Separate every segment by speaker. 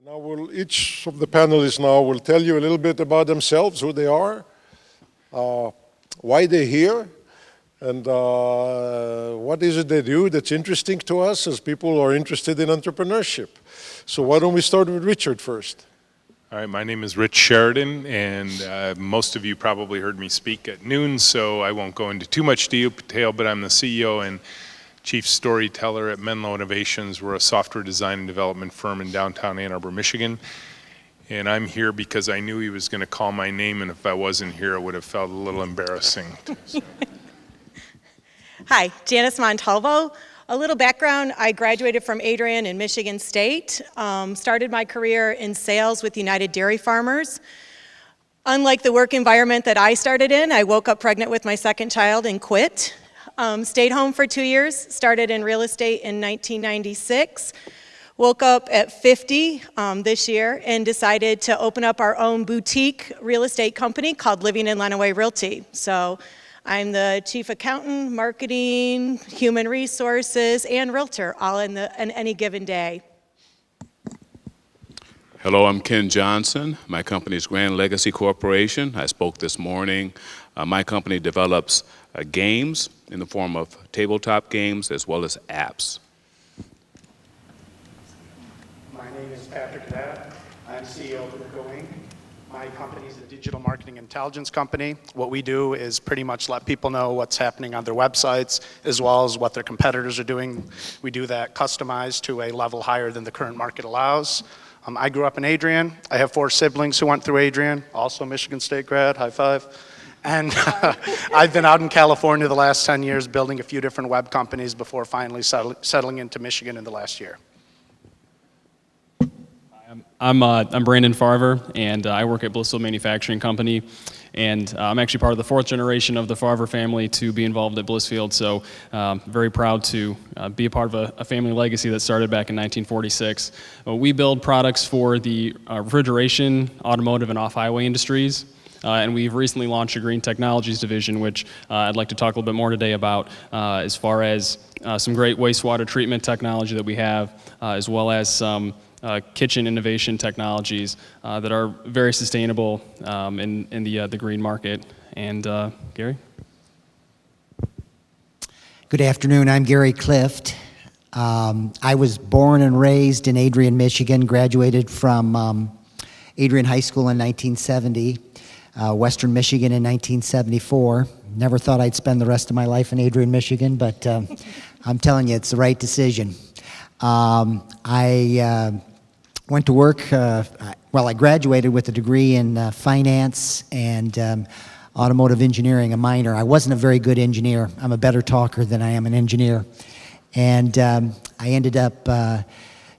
Speaker 1: Now each of the panelists now will tell you a little bit about themselves, who they are, why they're here, and what is it they do that's interesting to us as people who are interested in entrepreneurship. So why don't we start with Richard first?
Speaker 2: All right, my name is Rich Sheridan, and most of you probably heard me speak at noon, so I won't go into too much detail, but I'm the CEO and Chief Storyteller at Menlo Innovations. We're a software design and development firm in downtown Ann Arbor, Michigan. And I'm here because I knew he was going to call my name, and if I wasn't here, it would have felt a little embarrassing.
Speaker 3: Hi, Janice Montalvo. A little background, I graduated from Adrian in Michigan State, started my career in sales with United Dairy Farmers. Unlike the work environment that I started in, I woke up pregnant with my second child and quit. Stayed home for 2 years, started in real estate in 1996, woke up at 50 this year and decided to open up our own boutique real estate company called Living in Lenawee Realty. So I'm the chief accountant, marketing, human resources, and realtor all in any given day.
Speaker 4: Hello, I'm Ken Johnson. My company is Grand Legacy Corporation. I spoke this morning. My company develops games in the form of tabletop games as well as apps.
Speaker 5: My name is Patrick Dabb. I'm CEO of Go Inc. My company is a digital marketing intelligence company. What we do is pretty much let people know what's happening on their websites as well as what their competitors are doing. We do that customized to a level higher than the current market allows. I grew up in Adrian. I have 4 siblings who went through Adrian, also Michigan State grad, high five. And I've been out in California the last 10 years building a few different web companies before finally settling into Michigan in the last year.
Speaker 6: I'm Brandon Farver, and I work at Blissville Manufacturing Company. And I'm actually part of the 4th generation of the Farver family to be involved at Blissfield, so very proud to be a part of a family legacy that started back in 1946. We build products for the refrigeration, automotive, and off-highway industries. And we've recently launched a green technologies division, which I'd like to talk a little bit more today about, as far as some great wastewater treatment technology that we have, as well as some kitchen innovation technologies that are very sustainable in the green market. And Gary?
Speaker 7: Good afternoon, I'm Gary Clift. I was born and raised in Adrian, Michigan, graduated from Adrian High School in 1970. Western Michigan in 1974. Never thought I'd spend the rest of my life in Adrian, Michigan, but I'm telling you, it's the right decision. I went to work, I graduated with a degree in finance and automotive engineering, a minor. I wasn't a very good engineer. I'm a better talker than I am an engineer. And I ended up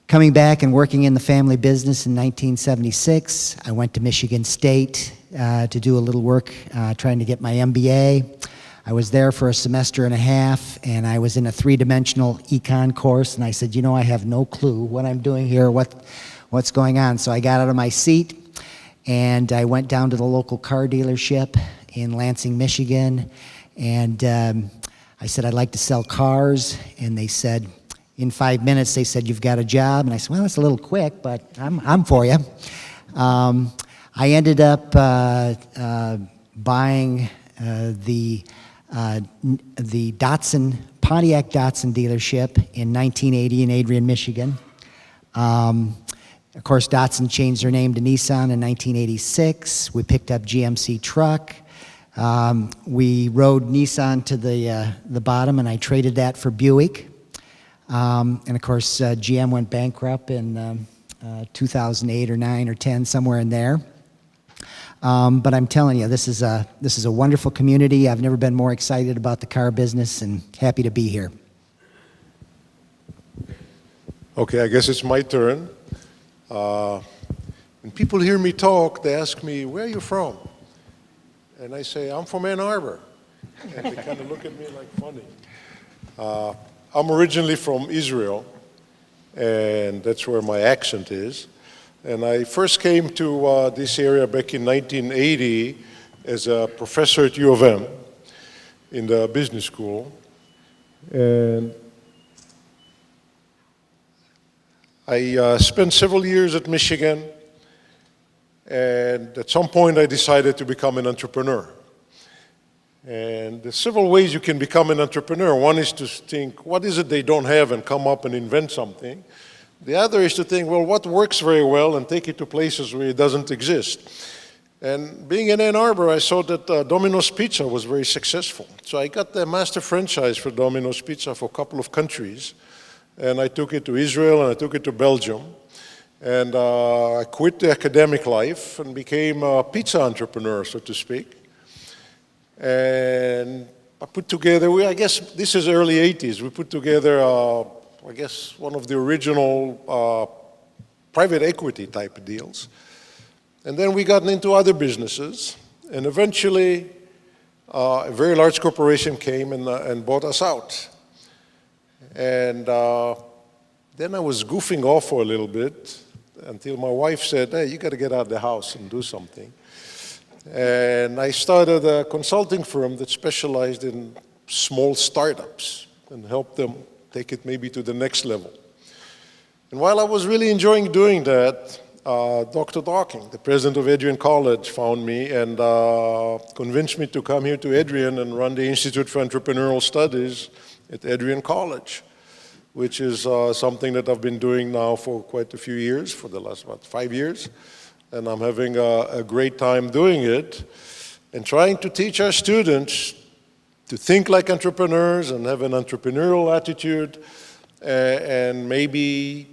Speaker 7: coming back and working in the family business in 1976. I went to Michigan State to do a little work trying to get my MBA. I was there for a semester and a half, and I was in a 3-dimensional econ course, and I said, you know, I have no clue what I'm doing here, what's going on. So I got out of my seat, and I went down to the local car dealership in Lansing, Michigan, and I said, I'd like to sell cars, and they said, in 5 minutes, they said, you've got a job. And I said, well, it's a little quick, but I'm for you. I ended up buying the Pontiac Datsun dealership in 1980 in Adrian, Michigan. Of course, Datsun changed their name to Nissan in 1986. We picked up GMC truck. We rode Nissan to the bottom, and I traded that for Buick. And of course, GM went bankrupt in 2008 or 9 or 10, somewhere in there. But I'm telling you, this is a wonderful community. I've never been more excited about the car business and happy to be here.
Speaker 1: Okay, I guess it's my turn. When people hear me talk, they ask me, where are you from? And I say, I'm from Ann Arbor. And they kind of look at me like funny. I'm originally from Israel, and that's where my accent is. And I first came to this area back in 1980 as a professor at U of M in the business school. And I spent several years at Michigan, and at some point I decided to become an entrepreneur. And there's several ways you can become an entrepreneur. One is to think, what is it they don't have, and come up and invent something. The other is to think, well, what works very well, and take it to places where it doesn't exist. And being in Ann Arbor, I saw that Domino's Pizza was very successful. So I got the master franchise for Domino's Pizza for a couple of countries. And I took it to Israel, and I took it to Belgium. And I quit the academic life and became a pizza entrepreneur, so to speak. And I put together, I guess this is early 80s, we put together, I guess, one of the original private equity type deals. And then we got into other businesses, and eventually a very large corporation came and bought us out. And then I was goofing off for a little bit until my wife said, hey, you got to get out of the house and do something. And I started a consulting firm that specialized in small startups and helped them take it maybe to the next level. And while I was really enjoying doing that, Dr. Docking, the president of Adrian College, found me and convinced me to come here to Adrian and run the Institute for Entrepreneurial Studies at Adrian College, which is something that I've been doing now for quite a few years, for the last, 5 years. And I'm having a great time doing it and trying to teach our students to think like entrepreneurs and have an entrepreneurial attitude and maybe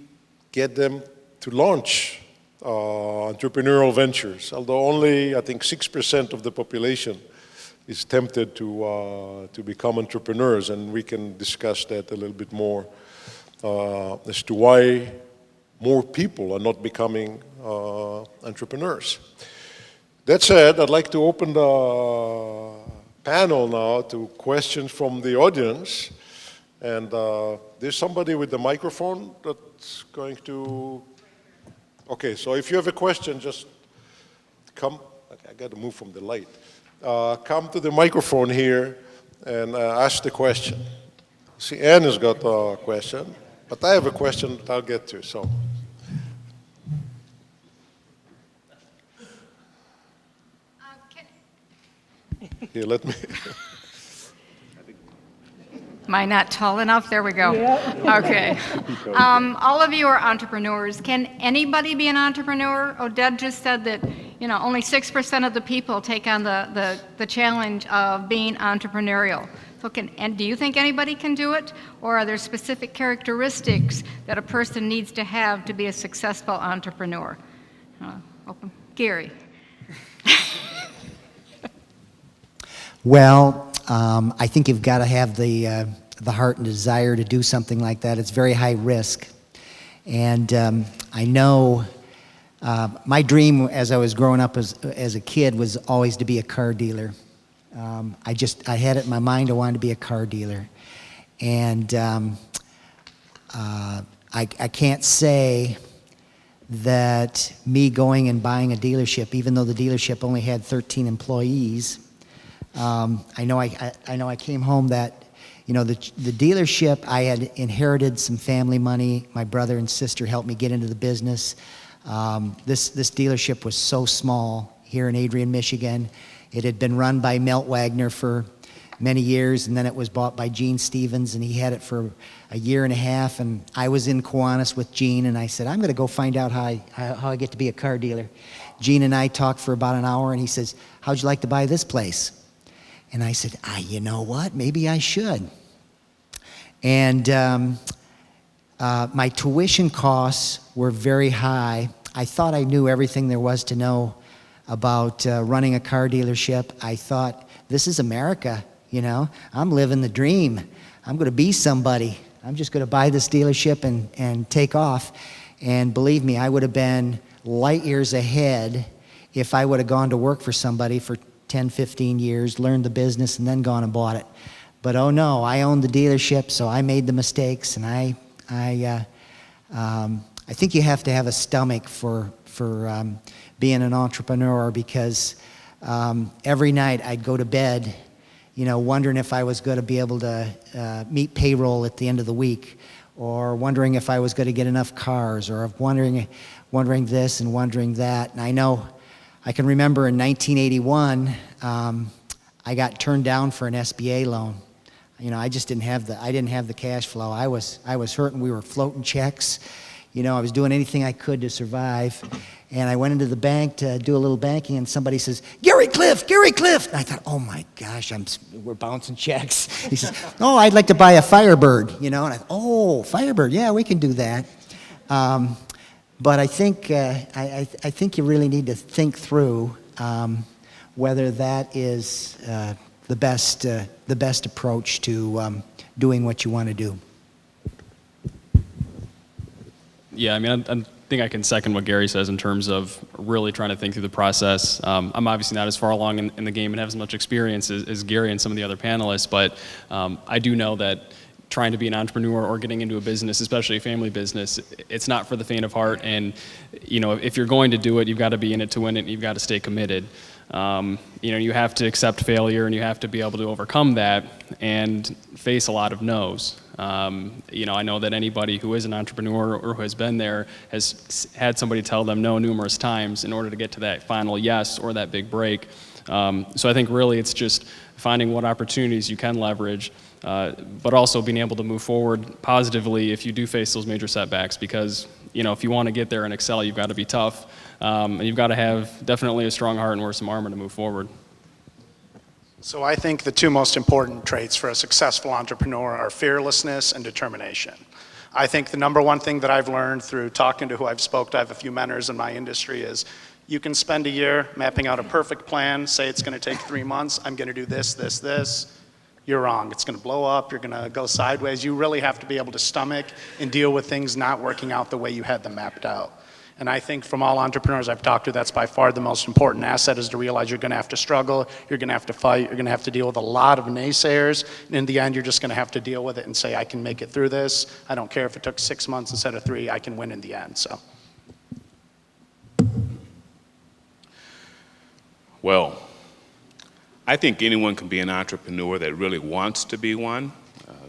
Speaker 1: get them to launch entrepreneurial ventures, although only, I think, 6% of the population is tempted to become entrepreneurs, and we can discuss that a little bit more as to why more people are not becoming entrepreneurs. That said, I'd like to open the panel now to questions from the audience. And there's somebody with the microphone that's going to... Okay, so if you have a question, just come. Okay, I got to move from the light. Come to the microphone here and ask the question. See, Ann has got a question, but I have a question that I'll get to, so... Here, let me...
Speaker 8: Am I not tall enough? There we go. Yeah. Okay. All of you are entrepreneurs. Can anybody be an entrepreneur? Odette just said that, only 6% of the people take on the challenge of being entrepreneurial. So and do you think anybody can do it? Or are there specific characteristics that a person needs to have to be a successful entrepreneur? Gary.
Speaker 7: Well, I think you've got to have the heart and desire to do something like that. It's very high risk. And I know my dream as I was growing up as a kid was always to be a car dealer. I had it in my mind I wanted to be a car dealer. And I can't say that me going and buying a dealership, even though the dealership only had 13 employees, I know I came home that, the dealership, I had inherited some family money. My brother and sister helped me get into the business. This dealership was so small here in Adrian, Michigan. It had been run by Milt Wagner for many years, and then it was bought by Gene Stevens, and he had it for a year and a half, and I was in Kiwanis with Gene, and I said, I'm going to go find out how I get to be a car dealer. Gene and I talked for about an hour, and he says, how'd you like to buy this place? And I said, you know what, maybe I should. And my tuition costs were very high. I thought I knew everything there was to know about running a car dealership. I thought, this is America, I'm living the dream. I'm going to be somebody. I'm just going to buy this dealership and take off. And believe me, I would have been light years ahead if I would have gone to work for somebody for 10, 15 years, learned the business, and then gone and bought it. But oh no, I owned the dealership, so I made the mistakes, and I think you have to have a stomach for being an entrepreneur, because every night I'd go to bed, wondering if I was going to be able to meet payroll at the end of the week, or wondering if I was going to get enough cars, or wondering this and wondering that. And I know, I can remember in 1981, I got turned down for an SBA loan. You know, I just didn't have the cash flow. I was hurting. We were floating checks. You know, I was doing anything I could to survive. And I went into the bank to do a little banking, and somebody says, Gary Cliff, Gary Cliff. And I thought, oh my gosh, we're bouncing checks. He says, oh, I'd like to buy a Firebird, you know. And I thought, oh, Firebird, yeah, we can do that. But I think I think you really need to think through whether that is the best approach to doing what you want to do.
Speaker 6: Yeah, I mean, I think I can second what Gary says in terms of really trying to think through the process. I'm obviously not as far along in the game and have as much experience as Gary and some of the other panelists, but I do know that trying to be an entrepreneur or getting into a business, especially a family business, it's not for the faint of heart. And you know, if you're going to do it, you've got to be in it to win it, and you've got to stay committed. You know, you have to accept failure, and you have to be able to overcome that and face a lot of no's. You know, I know that anybody who is an entrepreneur or who has been there has had somebody tell them no numerous times in order to get to that final yes or that big break. So I think really it's just finding what opportunities you can leverage, but also being able to move forward positively if you do face those major setbacks, because, you know, if you want to get there and excel, you've got to be tough, and you've got to have definitely a strong heart and wear some armor to move forward.
Speaker 5: So I think the two most important traits for a successful entrepreneur are fearlessness and determination. I think the number one thing that I've learned through talking to who I've spoke to, I have a few mentors in my industry, is you can spend a year mapping out a perfect plan, say it's going to take 3 months, I'm going to do this, this, this. You're wrong. It's going to blow up. You're going to go sideways. You really have to be able to stomach and deal with things not working out the way you had them mapped out. And I think from all entrepreneurs I've talked to, that's by far the most important asset, is to realize you're going to have to struggle, you're going to have to fight, you're going to have to deal with a lot of naysayers, and in the end you're just going to have to deal with it and say, I can make it through this. I don't care if it took 6 months instead of 3, I can win in the end. So.
Speaker 4: Well, I think anyone can be an entrepreneur that really wants to be one.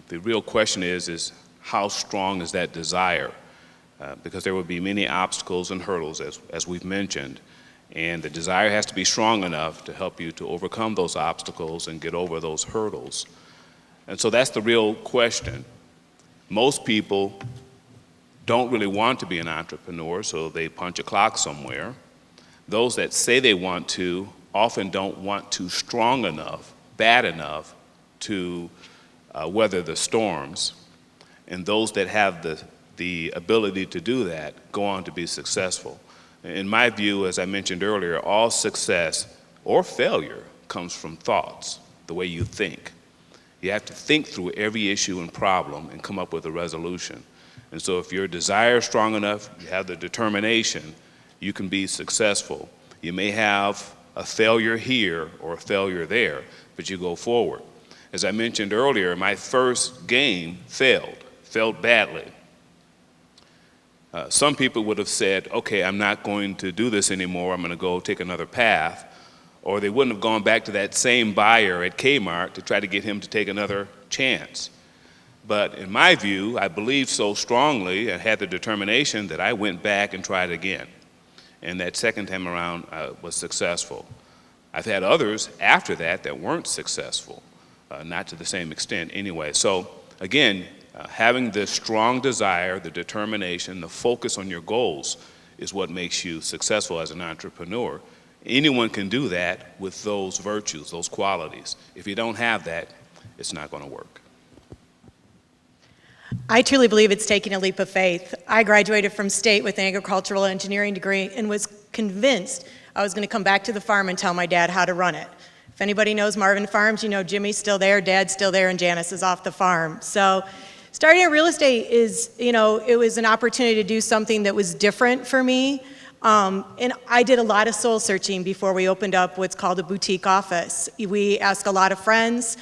Speaker 4: The real question is how strong is that desire? Because there will be many obstacles and hurdles, as we've mentioned, and the desire has to be strong enough to help you to overcome those obstacles and get over those hurdles. And so that's the real question. Most people don't really want to be an entrepreneur, so they punch a clock somewhere. Those that say they want to often don't want to strong enough, bad enough to weather the storms. And those that have the ability to do that go on to be successful. In my view, as I mentioned earlier, all success or failure comes from thoughts, the way you think. You have to think through every issue and problem and come up with a resolution. And so if your desire is strong enough, you have the determination, you can be successful. You may have a failure here or a failure there, but you go forward. As I mentioned earlier, my first game failed badly. Some people would have said, okay, I'm not going to do this anymore, I'm going to go take another path. Or they wouldn't have gone back to that same buyer at Kmart to try to get him to take another chance. But in my view, I believed so strongly and had the determination that I went back and tried again. And that second time around, I was successful. I've had others after that that weren't successful, not to the same extent anyway. So again, having the strong desire, the determination, the focus on your goals is what makes you successful as an entrepreneur. Anyone can do that with those virtues, those qualities. If you don't have that, it's not going to work.
Speaker 3: I truly believe it's taking a leap of faith. I graduated from state with an agricultural engineering degree and was convinced I was going to come back to the farm and tell my dad how to run it. If anybody knows Marvin Farms, you know Jimmy's still there, Dad's still there, and Janice is off the farm. So starting in real estate is, you know, it was an opportunity to do something that was different for me. And I did a lot of soul searching before we opened up what's called a boutique office. We asked a lot of friends.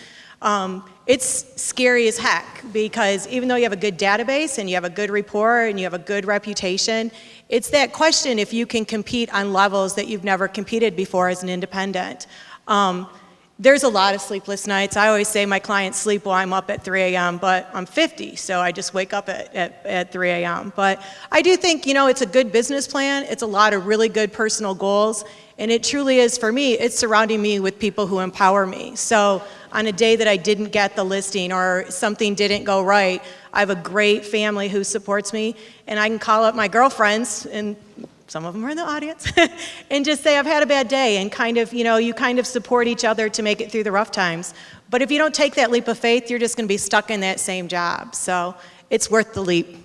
Speaker 3: It's scary as heck because even though you have a good database and you have a good rapport and you have a good reputation, it's that question if you can compete on levels that you've never competed before as an independent. There's a lot of sleepless nights. I always say my clients sleep while I'm up at 3 a.m., but I'm 50, so I just wake up at 3 a.m. But I do think, you know, it's a good business plan. It's a lot of really good personal goals, and it truly is, for me, it's surrounding me with people who empower me. So on a day that I didn't get the listing or something didn't go right, I have a great family who supports me, and I can call up my girlfriends, and some of them are in the audience, and just say, I've had a bad day, and kind of, you know, you kind of support each other to make it through the rough times. But if you don't take that leap of faith, you're just going to be stuck in that same job. So it's worth the leap.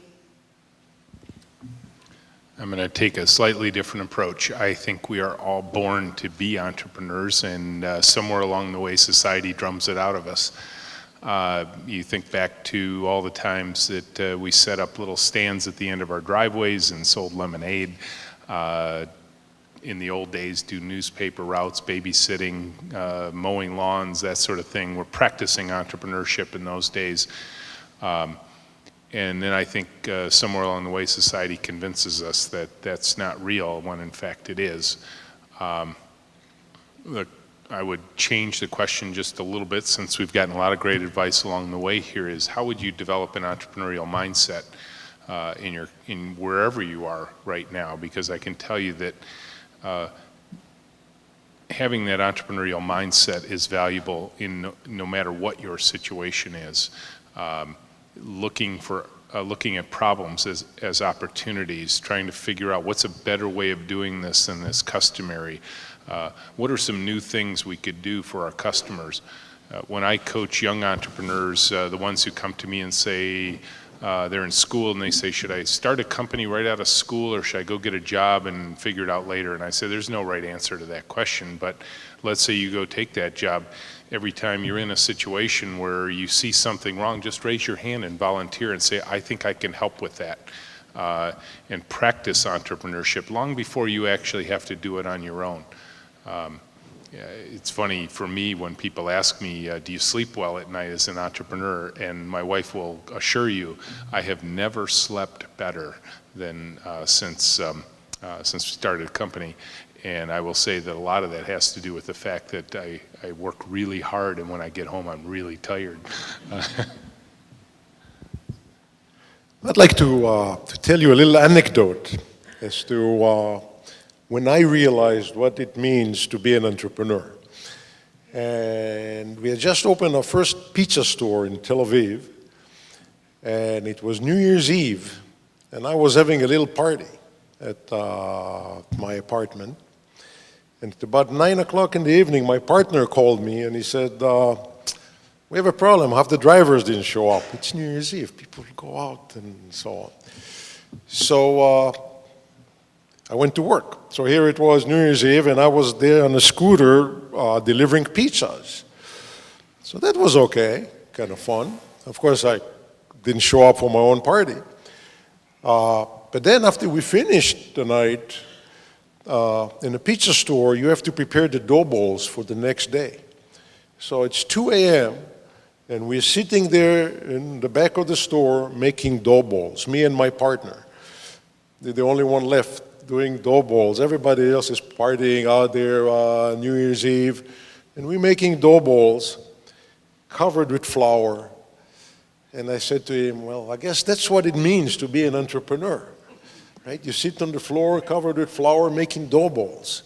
Speaker 2: I'm going to take a slightly different approach. I think we are all born to be entrepreneurs, and somewhere along the way, society drums it out of us. You think back to all the times that we set up little stands at the end of our driveways and sold lemonade. In the old days, do newspaper routes, babysitting, mowing lawns, that sort of thing. We're practicing entrepreneurship in those days. And then I think somewhere along the way, society convinces us that that's not real, when in fact it is. Look, I would change the question just a little bit, since we've gotten a lot of great advice along the way here, is how would you develop an entrepreneurial mindset in wherever you are right now? Because I can tell you that having that entrepreneurial mindset is valuable in no matter what your situation is. Looking at problems as opportunities, trying to figure out what's a better way of doing this than this customary. What are some new things we could do for our customers? When I coach young entrepreneurs, the ones who come to me and say they're in school and they say, should I start a company right out of school, or should I go get a job and figure it out later? And I say, there's no right answer to that question, but let's say you go take that job. Every time you're in a situation where you see something wrong, just raise your hand and volunteer and say, I think I can help with that. And practice entrepreneurship long before you actually have to do it on your own. It's funny for me when people ask me, do you sleep well at night as an entrepreneur? And my wife will assure you, I have never slept better than since we started a company. And I will say that a lot of that has to do with the fact that I work really hard, and when I get home, I'm really tired.
Speaker 1: I'd like to tell you a little anecdote as to when I realized what it means to be an entrepreneur. And we had just opened our first pizza store in Tel Aviv, and it was New Year's Eve, and I was having a little party at my apartment. And at about 9 o'clock in the evening, my partner called me and he said, we have a problem, half the drivers didn't show up. It's New Year's Eve, people go out and so on. So I went to work. So here it was New Year's Eve, and I was there on a scooter delivering pizzas. So that was okay, kind of fun. Of course, I didn't show up for my own party. But then after we finished the night, in a pizza store, you have to prepare the dough balls for the next day. So it's 2 a.m., and we're sitting there in the back of the store making dough balls, me and my partner. They're the only one left doing dough balls. Everybody else is partying out there New Year's Eve, and we're making dough balls covered with flour. And I said to him, well, I guess that's what it means to be an entrepreneur. Right? You sit on the floor covered with flour making dough balls.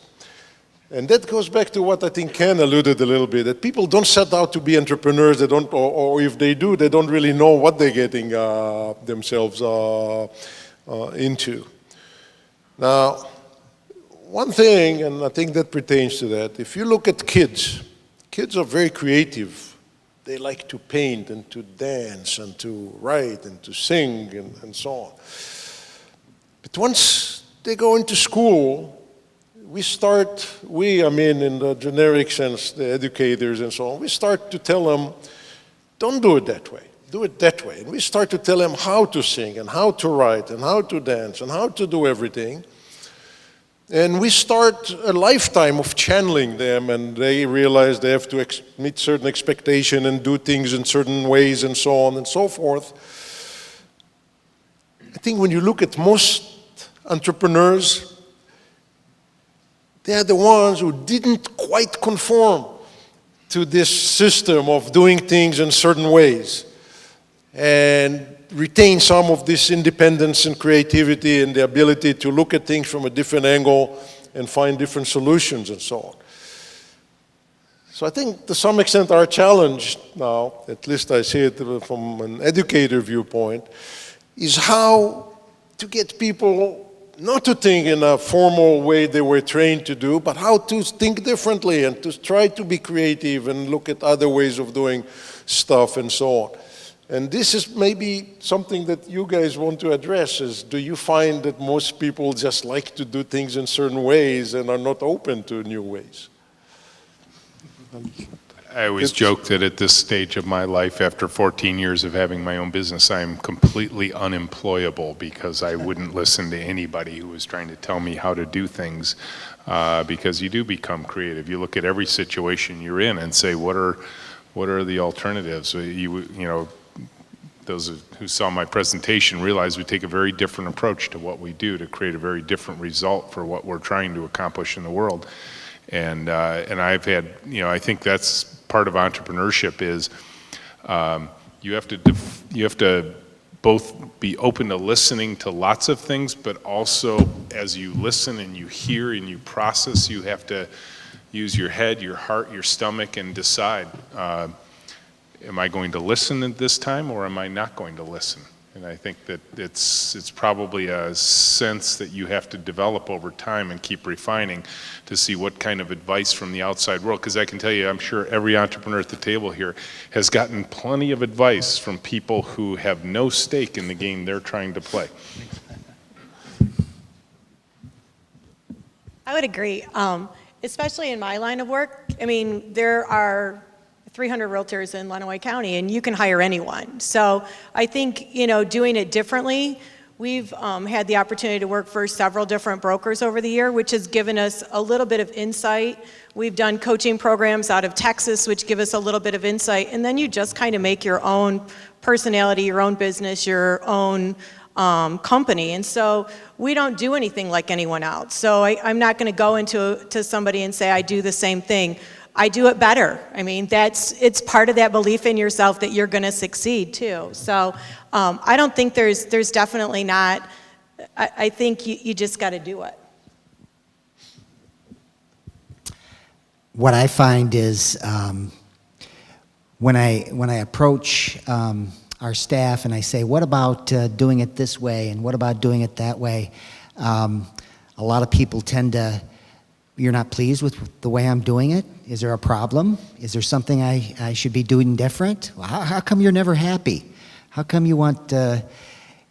Speaker 1: And that goes back to what I think Ken alluded a little bit, that people don't set out to be entrepreneurs, they don't, or if they do, they don't really know what they're getting themselves into. Now, one thing, and I think that pertains to that, if you look at kids, kids are very creative. They like to paint and to dance and to write and to sing and so on. But once they go into school, I mean in the generic sense, the educators and so on, we start to tell them, don't do it that way, do it that way. And we start to tell them how to sing and how to write and how to dance and how to do everything. And we start a lifetime of channeling them, and they realize they have to meet certain expectation and do things in certain ways and so on and so forth. I think when you look at most entrepreneurs, they are the ones who didn't quite conform to this system of doing things in certain ways and retain some of this independence and creativity and the ability to look at things from a different angle and find different solutions and so on. So I think to some extent our challenge now, at least I see it from an educator viewpoint, is how to get people not to think in a formal way they were trained to do, but how to think differently and to try to be creative and look at other ways of doing stuff and so on. And this is maybe something that you guys want to address is, do you find that most people just like to do things in certain ways and are not open to new ways?
Speaker 2: I always joke that at this stage of my life, after 14 years of having my own business, I am completely unemployable because I wouldn't listen to anybody who was trying to tell me how to do things, because you do become creative. You look at every situation you're in and say, what are the alternatives? You know, those who saw my presentation realize we take a very different approach to what we do to create a very different result for what we're trying to accomplish in the world. And I've had, you know, I think that's part of entrepreneurship is you have to both be open to listening to lots of things, but also as you listen and you hear and you process, you have to use your head, your heart, your stomach, and decide, am I going to listen at this time or am I not going to listen? And I think that it's probably a sense that you have to develop over time and keep refining to see what kind of advice from the outside world, because I can tell you, I'm sure every entrepreneur at the table here has gotten plenty of advice from people who have no stake in the game they're trying to play.
Speaker 3: I would agree, especially in my line of work. I mean, there are 300 realtors in Lenawee County, and you can hire anyone. So I think, you know, doing it differently, we've had the opportunity to work for several different brokers over the year, which has given us a little bit of insight. We've done coaching programs out of Texas, which give us a little bit of insight, and then you just kind of make your own personality, your own business, your own company. And so we don't do anything like anyone else. So I'm not going to go into somebody and say I do the same thing. I do it better. I mean, it's part of that belief in yourself that you're going to succeed too. So I don't think there's definitely not. I think you just got to do it.
Speaker 7: What I find is when I approach our staff and I say, what about doing it this way and what about doing it that way? A lot of people tend to, you're not pleased with the way I'm doing it? Is there a problem? Is there something I should be doing different? Well, how come you're never happy? How come you want, so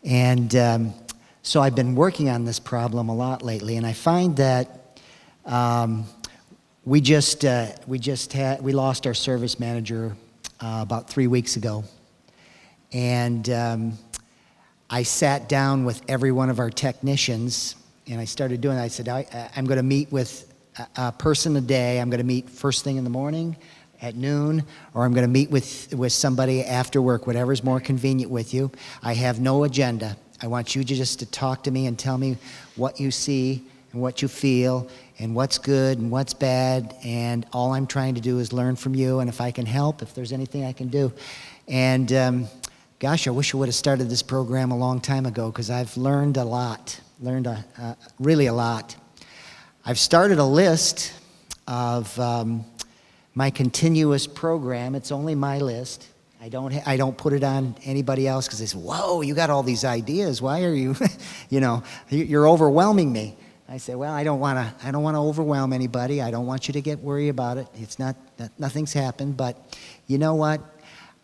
Speaker 7: I've been working on this problem a lot lately, and I find that we lost our service manager about 3 weeks ago. And I sat down with every one of our technicians, and I started doing it. I said, I'm going to meet with a person a day. I'm going to meet first thing in the morning, at noon, or I'm going to meet with somebody after work, whatever's more convenient with you. I have no agenda. I want you just to talk to me and tell me what you see and what you feel and what's good and what's bad, and all I'm trying to do is learn from you, and if I can help, if there's anything I can do. And gosh, I wish I would have started this program a long time ago, because I've learned a lot, really a lot. I've started a list of my continuous program. It's only my list. I don't put it on anybody else, because they say, whoa, you got all these ideas. Why are you, you're overwhelming me. I say, well, I don't want to overwhelm anybody. I don't want you to get worried about it. It's nothing's happened, but you know what?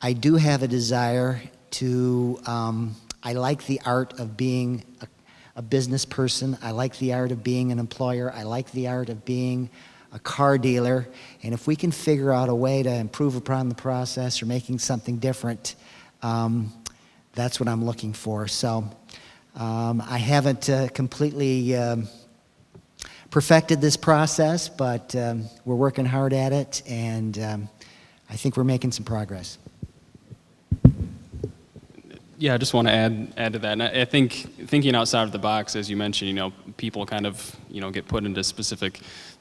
Speaker 7: I do have a desire to, I like the art of being a business person. I like the art of being an employer. I like the art of being a car dealer. And if we can figure out a way to improve upon the process or making something different, that's what I'm looking for. So I haven't completely perfected this process, but we're working hard at it, and I think we're making some progress.
Speaker 6: Yeah, I just want to add to that. And I think thinking outside of the box, as you mentioned, people kind of, get put into specific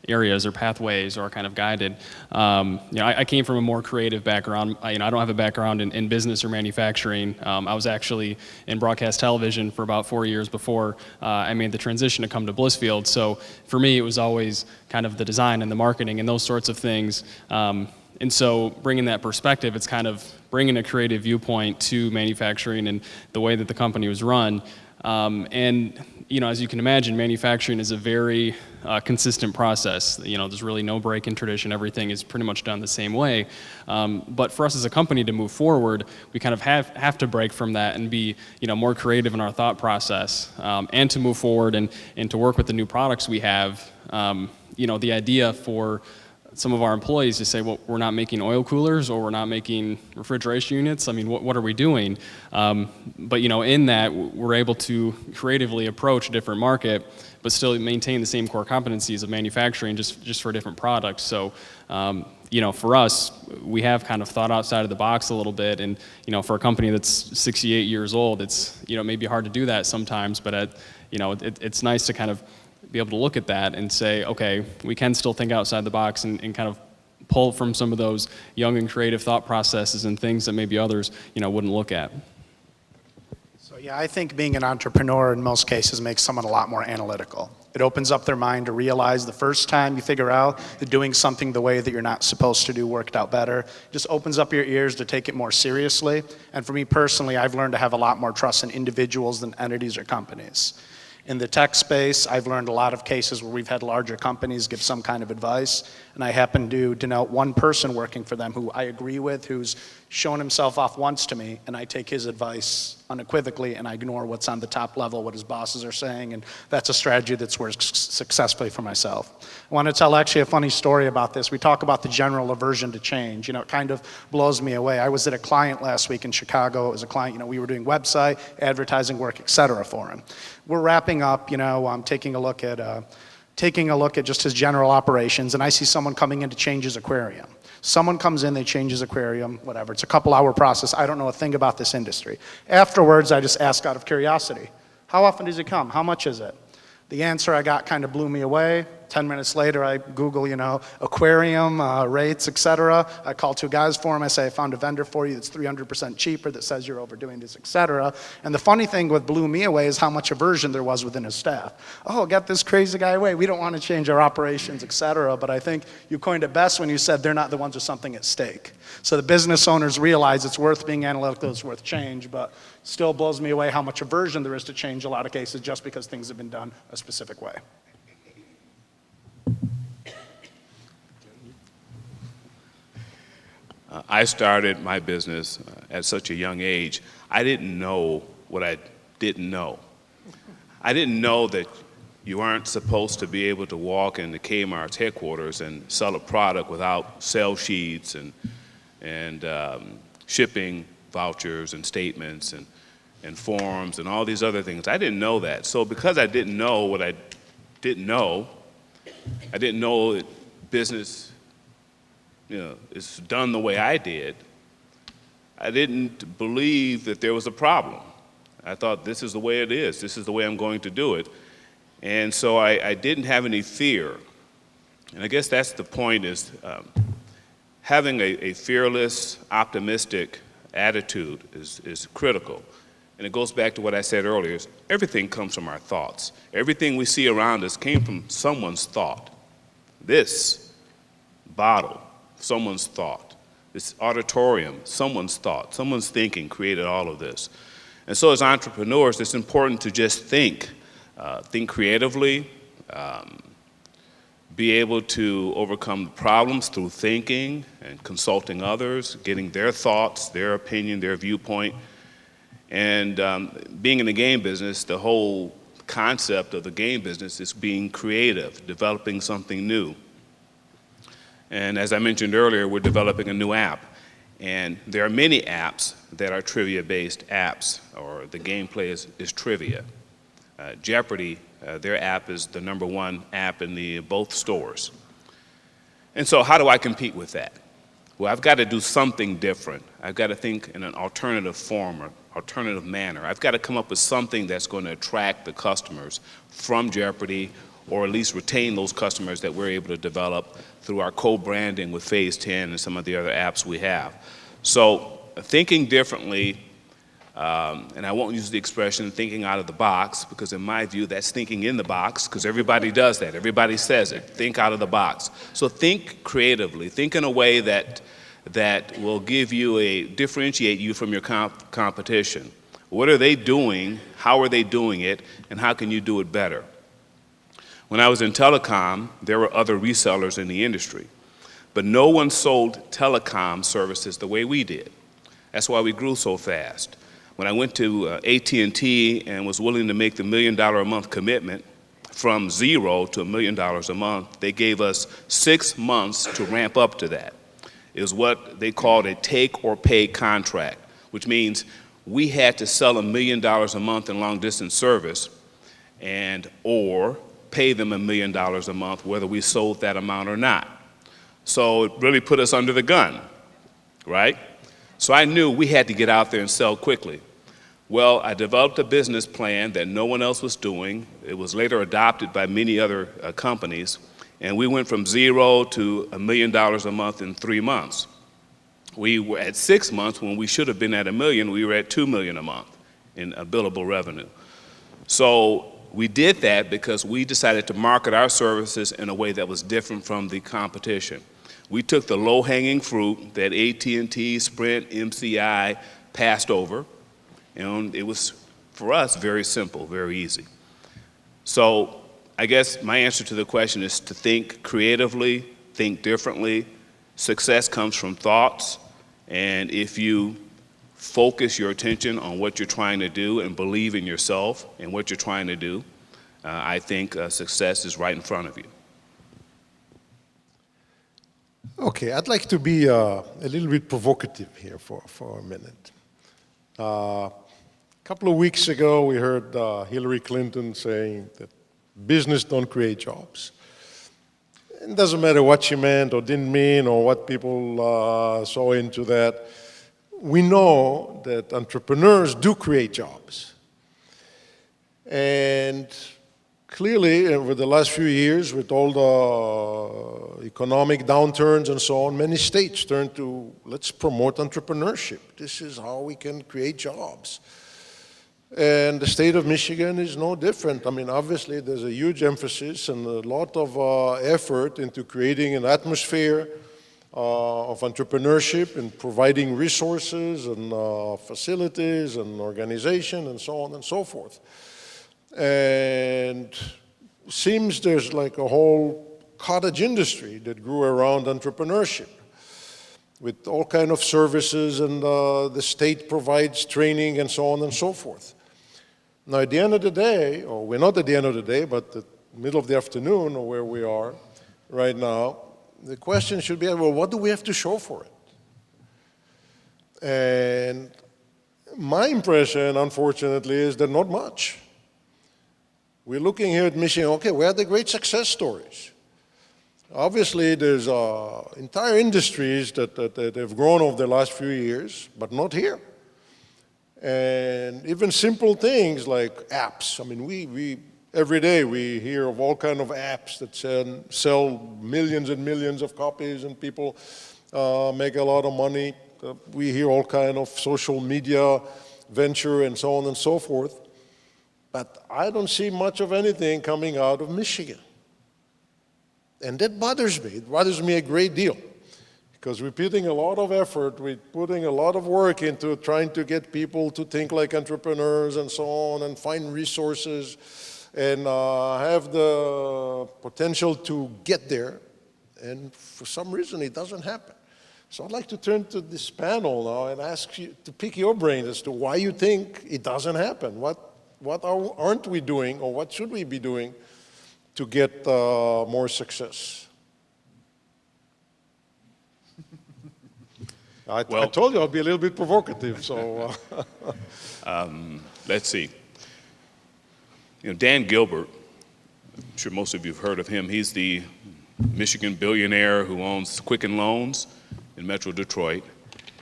Speaker 6: areas or pathways or are kind of guided. I came from a more creative background. I don't have a background in business or manufacturing. I was actually in broadcast television for about 4 years before I made the transition to come to Blissfield. So for me, it was always kind of the design and the marketing and those sorts of things. And so bringing that perspective, it's kind of bringing a creative viewpoint to manufacturing and the way that the company was run. And as you can imagine, manufacturing is a very consistent process. There's really no break in tradition. Everything is pretty much done the same way. But for us as a company to move forward, we kind of have to break from that and be more creative in our thought process, and to move forward and to work with the new products we have. The idea for some of our employees to say, well, we're not making oil coolers or we're not making refrigeration units. I mean, what are we doing? But in that, we're able to creatively approach a different market, but still maintain the same core competencies of manufacturing just for a different product. So, for us, we have kind of thought outside of the box a little bit. And, for a company that's 68 years old, it's, maybe hard to do that sometimes, but it's nice to kind of be able to look at that and say, okay, we can still think outside the box and kind of pull from some of those young and creative thought processes and things that maybe others, wouldn't look at.
Speaker 5: So yeah, I think being an entrepreneur in most cases makes someone a lot more analytical. It opens up their mind to realize the first time you figure out that doing something the way that you're not supposed to do worked out better. It just opens up your ears to take it more seriously. And for me personally, I've learned to have a lot more trust in individuals than entities or companies. In the tech space, I've learned a lot of cases where we've had larger companies give some kind of advice, and I happen to denote one person working for them who I agree with, who's shown himself off once to me, and I take his advice unequivocally, and I ignore what's on the top level, what his bosses are saying, and that's a strategy that's worked successfully for myself. I want to tell actually a funny story about this. We talk about the general aversion to change. It kind of blows me away. I was at a client last week in Chicago. It was a client, we were doing website, advertising work, et cetera for him. We're wrapping up, taking a look at just his general operations, and I see someone coming in to change his aquarium. Someone comes in, they change his aquarium, whatever. It's a couple-hour process. I don't know a thing about this industry. Afterwards, I just ask out of curiosity, how often does he come? How much is it? The answer I got kind of blew me away. 10 minutes later, I Google, aquarium, rates, et cetera. I call 2 guys for him. I say, I found a vendor for you that's 300% cheaper that says you're overdoing this, et cetera. And the funny thing what blew me away is how much aversion there was within his staff. Oh, get this crazy guy away. We don't want to change our operations, et cetera. But I think you coined it best when you said they're not the ones with something at stake. So the business owners realize it's worth being analytical, it's worth change, but still blows me away how much aversion there is to change in a lot of cases just because things have been done a specific way.
Speaker 4: I started my business at such a young age. I didn't know what I didn't know. I didn't know that you aren't supposed to be able to walk into Kmart's headquarters and sell a product without sell sheets and shipping vouchers and statements and forms and all these other things. I didn't know that. So because I didn't know what I didn't know that business it's done the way I did, I didn't believe that there was a problem. I thought, this is the way it is. This is the way I'm going to do it. And so I didn't have any fear. And I guess that's the point is having a fearless, optimistic attitude is critical. And it goes back to what I said earlier, is everything comes from our thoughts. Everything we see around us came from someone's thought. This bottle, someone's thought. This auditorium, someone's thought. Someone's thinking created all of this. And so as entrepreneurs, it's important to just think creatively, be able to overcome the problems through thinking and consulting others, getting their thoughts, their opinion, their viewpoint. And being in the game business, the whole concept of the game business is being creative, developing something new. And as I mentioned earlier, we're developing a new app. And there are many apps that are trivia-based apps, or the gameplay is trivia. Jeopardy, their app is the #1 app in both stores. And so how do I compete with that? well, I've got to do something different. I've got to think in an alternative form or alternative manner. I've got to come up with something that's going to attract the customers from Jeopardy, or at least retain those customers that we're able to develop through our co-branding with Phase 10 and some of the other apps we have. So thinking differently, and I won't use the expression thinking out of the box, because in my view that's thinking in the box, because everybody does that. Everybody says it, think out of the box. So think creatively, think in a way that will differentiate you from your competition. What are they doing, how are they doing it, and how can you do it better? When I was in telecom, there were other resellers in the industry, but no one sold telecom services the way we did. That's why we grew so fast. When I went to AT&T and was willing to make the $1 million a month commitment from zero to $1 million a month, they gave us 6 months to ramp up to that. It was what they called a take or pay contract, which means we had to sell $1 million a month in long distance service or pay them $1 million a month whether we sold that amount or not. So it really put us under the gun, right? So I knew we had to get out there and sell quickly. Well, I developed a business plan that no one else was doing. It was later adopted by many other companies, and we went from zero to $1 million a month in 3 months. We were at 6 months when we should have been at $1 million. We were at $2 million a month in billable revenue. So we did that because we decided to market our services in a way that was different from the competition. We took the low-hanging fruit that AT&T, Sprint, MCI passed over, and it was, for us, very simple, very easy. So I guess my answer to the question is to think creatively, think differently. Success comes from thoughts, and if you focus your attention on what you're trying to do and believe in yourself and what you're trying to do, I think success is right in front of you.
Speaker 1: Okay, I'd like to be a little bit provocative here for a minute. A couple of weeks ago, we heard Hillary Clinton saying that business don't create jobs. It doesn't matter what she meant or didn't mean or what people saw into that. We know that entrepreneurs do create jobs. And clearly, over the last few years, with all the economic downturns and so on, many states turned to, let's promote entrepreneurship. This is how we can create jobs. And the state of Michigan is no different. I mean, obviously, there's a huge emphasis and a lot of effort into creating an atmosphere of entrepreneurship and providing resources and facilities and organization and so on and so forth. And seems there's like a whole cottage industry that grew around entrepreneurship with all kind of services, and the state provides training and so on and so forth. Now at the end of the day, or we're not at the end of the day, but the middle of the afternoon or where we are right now, the question should be, well, what do we have to show for it? And my impression, unfortunately, is that not much. We're looking here at Michigan, okay, where are the great success stories? Obviously, there's entire industries that have grown over the last few years, but not here. And even simple things like apps. I mean, we every day we hear of all kind of apps that sell millions and millions of copies, and people make a lot of money. We hear all kind of social media venture and so on and so forth. But I don't see much of anything coming out of Michigan. And that bothers me. It bothers me a great deal. Because we're putting a lot of effort, we're putting a lot of work into trying to get people to think like entrepreneurs and so on, and find resources, and have the potential to get there. And for some reason, it doesn't happen. So I'd like to turn to this panel now and ask you to pick your brain as to why you think it doesn't happen. What aren't we doing, or what should we be doing to get more success? I told you I'd be a little bit provocative, so.
Speaker 4: Let's see. You know, Dan Gilbert, I'm sure most of you have heard of him. He's the Michigan billionaire who owns Quicken Loans. in Metro Detroit,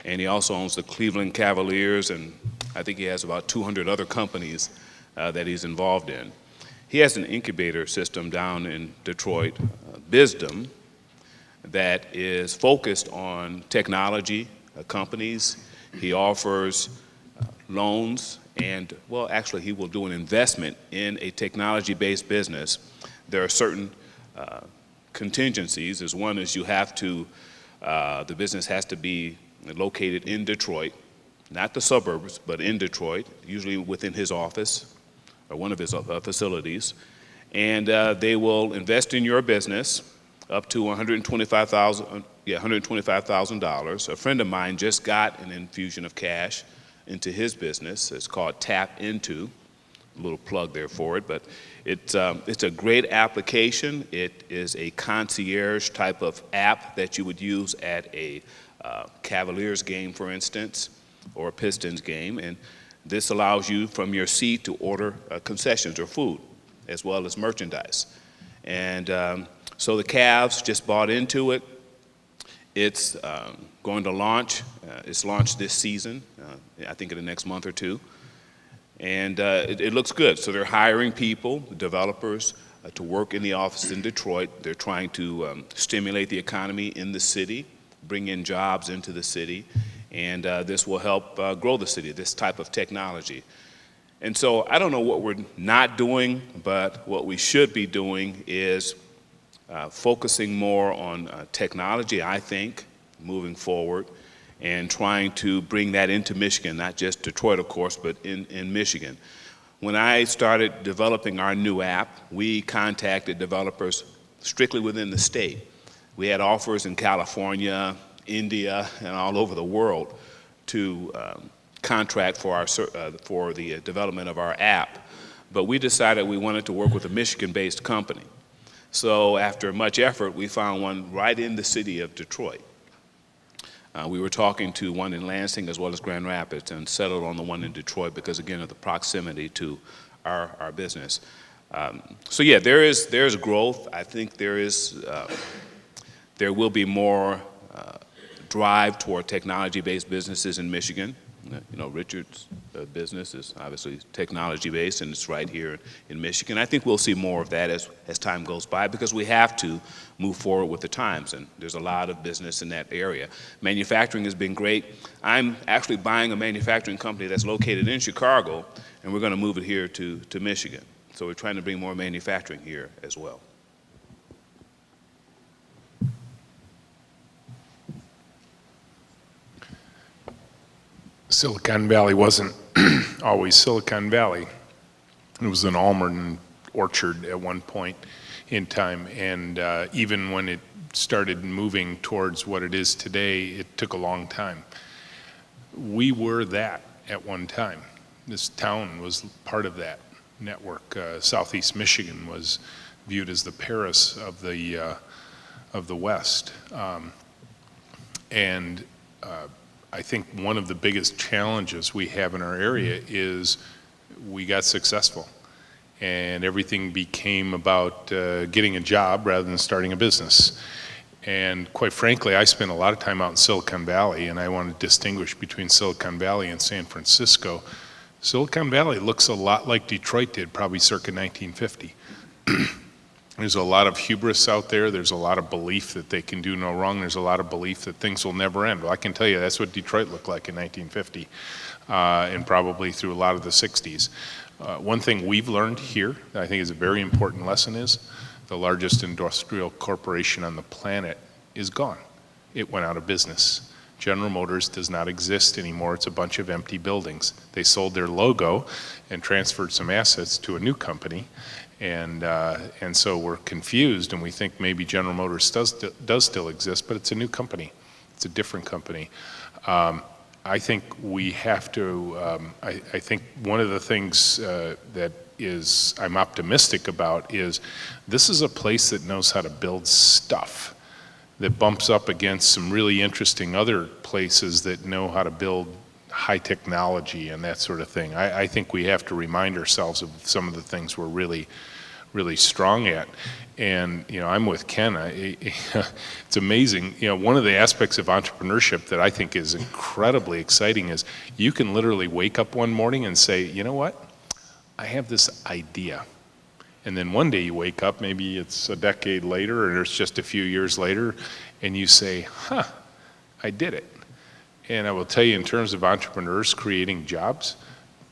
Speaker 4: and he also owns the Cleveland Cavaliers, and I think he has about 200 other companies that he's involved in. He has an incubator system down in Detroit, Bisdom, that is focused on technology companies. He offers loans and, well, actually he will do an investment in a technology-based business. There are certain contingencies. As one is you have to, the business has to be located in Detroit, not the suburbs, but in Detroit, usually within his office or one of his facilities. And they will invest in your business up to $125,000. A friend of mine just got an infusion of cash into his business. It's called Tap Into. A little plug there for it, but it's a great application. It is a concierge type of app that you would use at a Cavaliers game, for instance, or a Pistons game, and this allows you from your seat to order concessions or food, as well as merchandise. And so the Cavs just bought into it. It's going to launch. It's launched this season, I think in the next month or two. And it looks good. So they're hiring people, developers, to work in the office in Detroit. They're trying to stimulate the economy in the city, bring in jobs into the city, and this will help grow the city, this type of technology. And so I don't know what we're not doing, but what we should be doing is focusing more on technology, I think, moving forward, and trying to bring that into Michigan, not just Detroit, of course, but in Michigan. When I started developing our new app, we contacted developers strictly within the state. We had offers in California, India, and all over the world to contract for the development of our app. But we decided we wanted to work with a Michigan-based company. So after much effort, we found one right in the city of Detroit. We were talking to one in Lansing as well as Grand Rapids and settled on the one in Detroit because, again, of the proximity to our business. So yeah, there's growth. I think there will be more drive toward technology-based businesses in Michigan. You know, Richard's business is obviously technology-based, and it's right here in Michigan. I think we'll see more of that as time goes by because we have to move forward with the times, and there's a lot of business in that area. Manufacturing has been great. I'm actually buying a manufacturing company that's located in Chicago, and we're going to move it here to Michigan. So we're trying to bring more manufacturing here as well.
Speaker 2: Silicon Valley wasn't always Silicon Valley. It was an almond orchard at one point in time, and even when it started moving towards what it is today, it took a long time. We were that at one time. This town was part of that network. Southeast Michigan was viewed as the Paris of the West, and I think one of the biggest challenges we have in our area is we got successful and everything became about getting a job rather than starting a business. And quite frankly, I spent a lot of time out in Silicon Valley, and I want to distinguish between Silicon Valley and San Francisco. Silicon Valley looks a lot like Detroit did, probably circa 1950. There's a lot of hubris out there. There's a lot of belief that they can do no wrong. There's a lot of belief that things will never end. Well, I can tell you that's what Detroit looked like in 1950 and probably through a lot of the 60s. One thing we've learned here that I think is a very important lesson is the largest industrial corporation on the planet is gone. It went out of business. General Motors does not exist anymore. It's a bunch of empty buildings. They sold their logo and transferred some assets to a new company. And so we're confused, and we think maybe General Motors does still exist, but it's a new company. It's a different company. I think we have to, I think one of the things that I'm optimistic about is this is a place that knows how to build stuff, that bumps up against some really interesting other places that know how to build high technology and that sort of thing. I think we have to remind ourselves of some of the things we're really really strong at. And, I'm with Ken. It's amazing. One of the aspects of entrepreneurship that I think is incredibly exciting is you can literally wake up one morning and say, you know what? I have this idea. And then one day you wake up, maybe it's a decade later or it's just a few years later, and you say, I did it. And I will tell you, in terms of entrepreneurs creating jobs,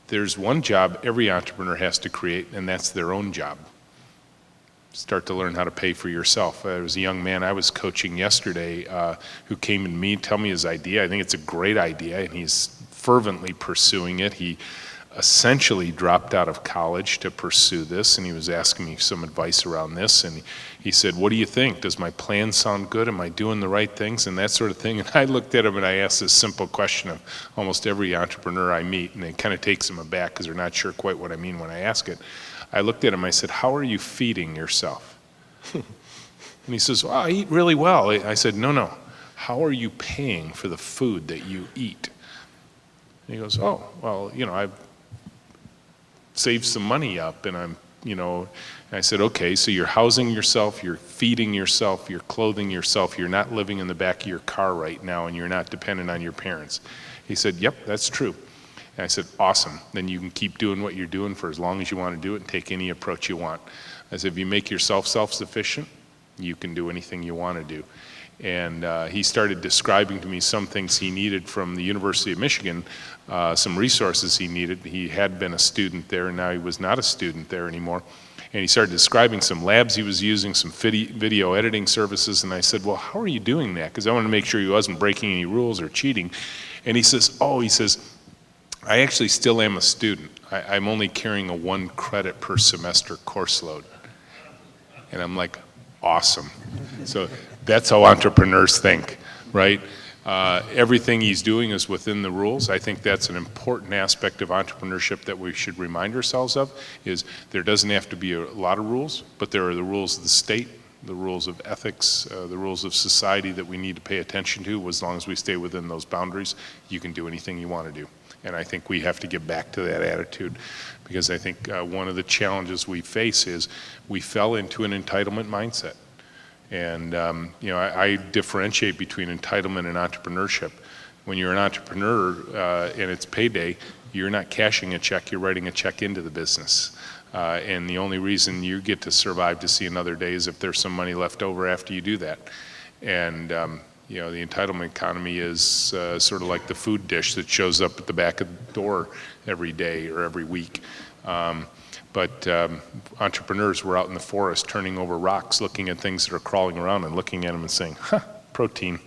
Speaker 2: there's one job every entrepreneur has to create, and that's their own job. Start to learn how to pay for yourself. There was a young man I was coaching yesterday who came to me, tell me his idea. I think it's a great idea, and he's fervently pursuing it. He essentially dropped out of college to pursue this, and he was asking me some advice around this, and he said, what do you think? Does my plan sound good? Am I doing the right things? And that sort of thing. And I looked at him and I asked this simple question of almost every entrepreneur I meet, and it kind of takes them aback because they're not sure quite what I mean when I ask it. I looked at him, I said, how are you feeding yourself? And he says, well, I eat really well. I said, no. How are you paying for the food that you eat? And he goes, oh, well, I've saved some money up, and and I said, okay, so you're housing yourself, you're feeding yourself, you're clothing yourself, you're not living in the back of your car right now, and you're not dependent on your parents. He said, yep, that's true. And I said, awesome, then you can keep doing what you're doing for as long as you want to do it and take any approach you want. I said, if you make yourself self-sufficient, you can do anything you want to do. And he started describing to me some things he needed from the University of Michigan, some resources he needed. He had been a student there, and now he was not a student there anymore. And he started describing some labs he was using, some video editing services, and I said, well, how are you doing that? Because I wanted to make sure he wasn't breaking any rules or cheating. And he says, I actually still am a student. I'm only carrying a 1 credit per semester course load. And I'm like, awesome. So that's how entrepreneurs think, right? Everything he's doing is within the rules. I think that's an important aspect of entrepreneurship that we should remind ourselves of, is there doesn't have to be a lot of rules, but there are the rules of the state, the rules of ethics, the rules of society that we need to pay attention to. As long as we stay within those boundaries, you can do anything you want to do. And I think we have to get back to that attitude, because I think one of the challenges we face is we fell into an entitlement mindset. And I differentiate between entitlement and entrepreneurship. When you're an entrepreneur and it's payday, you're not cashing a check, you're writing a check into the business. And the only reason you get to survive to see another day is if there's some money left over after you do that. And the entitlement economy is sort of like the food dish that shows up at the back of the door every day or every week. But entrepreneurs were out in the forest turning over rocks, looking at things that are crawling around and looking at them and saying, protein.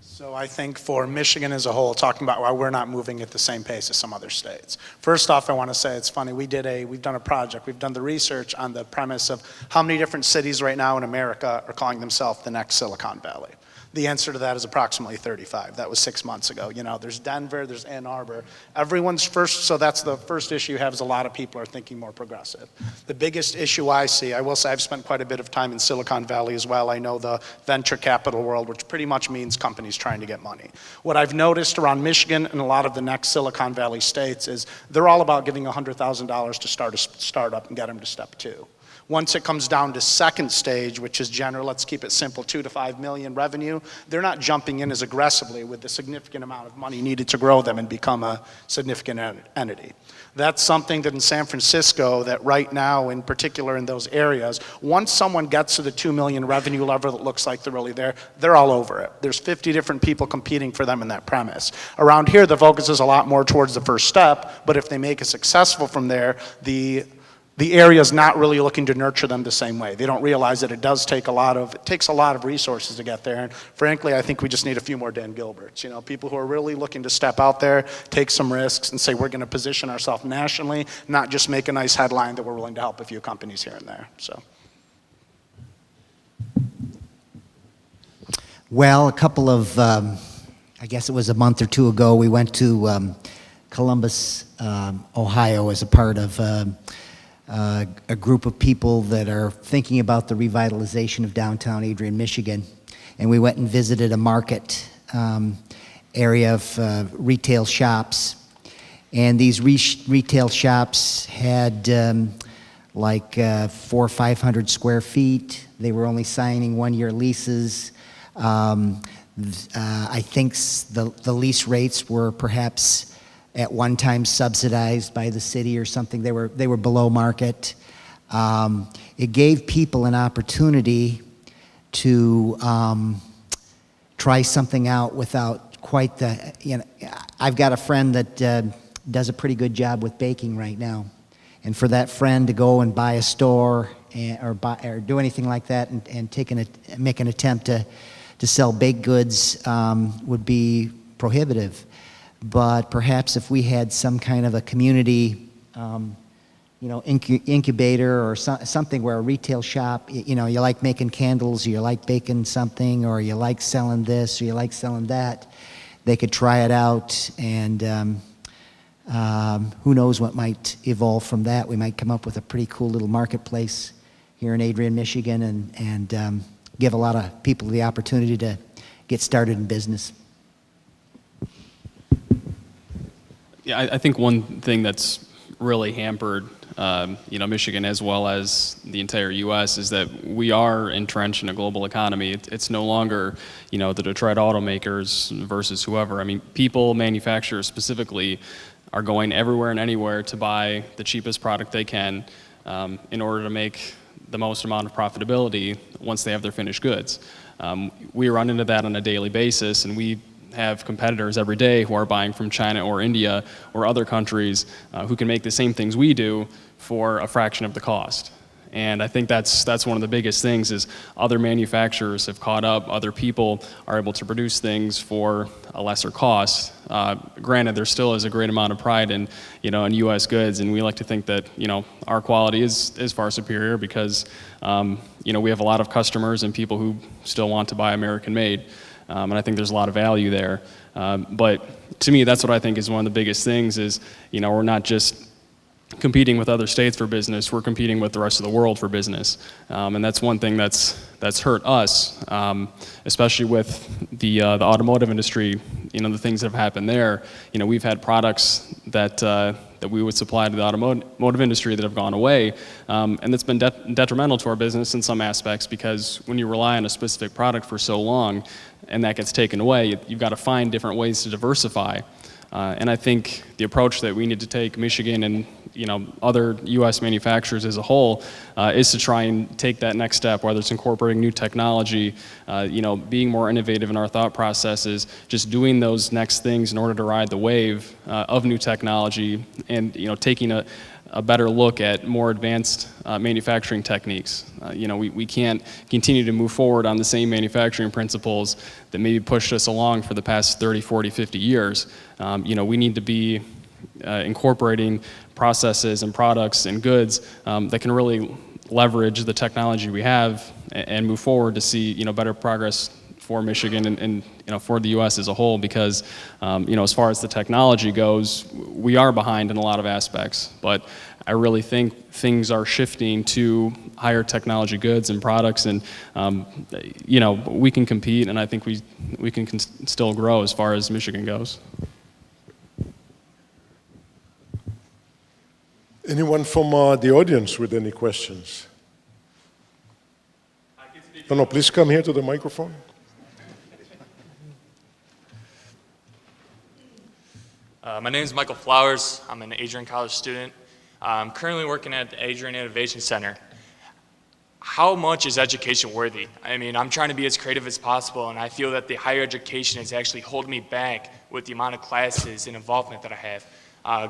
Speaker 5: So I think for Michigan as a whole, talking about why we're not moving at the same pace as some other states. First off, I want to say it's funny, we've done a project, we've done the research on the premise of how many different cities right now in America are calling themselves the next Silicon Valley. The answer to that is approximately 35. That was 6 months ago. There's Denver, there's Ann Arbor. So that's the first issue you have, is a lot of people are thinking more progressive. The biggest issue I see, I will say I've spent quite a bit of time in Silicon Valley as well. I know the venture capital world, which pretty much means companies trying to get money. What I've noticed around Michigan and a lot of the next Silicon Valley states is they're all about giving $100,000 to start a startup and get them to step 2. Once it comes down to second stage, which is general, let's keep it simple, 2 to 5 million revenue, they're not jumping in as aggressively with the significant amount of money needed to grow them and become a significant entity. That's something that in San Francisco, that right now, in particular in those areas, once someone gets to the 2 million revenue level that looks like they're really there, they're all over it. There's 50 different people competing for them in that premise. Around here, the focus is a lot more towards the first step, but if they make it successful from there, the area is not really looking to nurture them the same way. They don't realize that it takes a lot of resources to get there. And frankly, I think we just need a few more Dan Gilberts. People who are really looking to step out there, take some risks, and say we're going to position ourselves nationally, not just make a nice headline that we're willing to help a few companies here and there. So.
Speaker 7: Well, a couple of, I guess it was a month or two ago, we went to Columbus, Ohio, as a part of a group of people that are thinking about the revitalization of downtown Adrian, Michigan. And we went and visited a market area of retail shops. And these retail shops had like 400 or 500 square feet. They were only signing one-year leases. I think the lease rates were perhaps at one time subsidized by the city or something. They were below market. It gave people an opportunity to try something out without quite the, you know, I've got a friend that does a pretty good job with baking right now. And for that friend to go and buy a store or do anything like that and make an attempt to sell baked goods would be prohibitive. But perhaps if we had some kind of a community incubator or something where a retail shop, you like making candles, or you like baking something, or you like selling this, or you like selling that, they could try it out, and who knows what might evolve from that. We might come up with a pretty cool little marketplace here in Adrian, Michigan, and give a lot of people the opportunity to get started in business.
Speaker 6: Yeah, I think one thing that's really hampered, Michigan as well as the entire U.S. is that we are entrenched in a global economy. It's no longer, the Detroit automakers versus whoever. I mean, people, manufacturers specifically, are going everywhere and anywhere to buy the cheapest product they can in order to make the most amount of profitability once they have their finished goods. We run into that on a daily basis, and we have competitors every day who are buying from China or India or other countries who can make the same things we do for a fraction of the cost. And I think that's one of the biggest things is other manufacturers have caught up, other people are able to produce things for a lesser cost. Granted, there still is a great amount of pride in U.S. goods, and we like to think that, our quality is far superior because, we have a lot of customers and people who still want to buy American-made. And I think there's a lot of value there. But to me, that's what I think is one of the biggest things is, we're not just competing with other states for business, we're competing with the rest of the world for business. And that's one thing that's hurt us, especially with the automotive industry, the things that have happened there. We've had products that we would supply to the automotive industry that have gone away, and it's been detrimental to our business in some aspects because when you rely on a specific product for so long and that gets taken away, you've got to find different ways to diversify. And I think the approach that we need to take, Michigan and other U.S. manufacturers as a whole, is to try and take that next step, whether it's incorporating new technology, being more innovative in our thought processes, just doing those next things in order to ride the wave of new technology, and taking a better look at more advanced manufacturing techniques. We can't continue to move forward on the same manufacturing principles that maybe pushed us along for the past 30, 40, 50 years. We need to be incorporating processes and products and goods that can really leverage the technology we have and move forward to see better progress for Michigan and for the U.S. as a whole, because as far as the technology goes, we are behind in a lot of aspects, but I really think things are shifting to higher technology goods and products, and we can compete, and I think we can still grow as far as Michigan goes.
Speaker 1: Anyone from the audience with any questions? No, please come here to the microphone.
Speaker 9: My name is Michael Flowers. I'm an Adrian College student. I'm currently working at the Adrian Innovation Center. How much is education worthy? I mean, I'm trying to be as creative as possible, and I feel that the higher education is actually holding me back with the amount of classes and involvement that I have.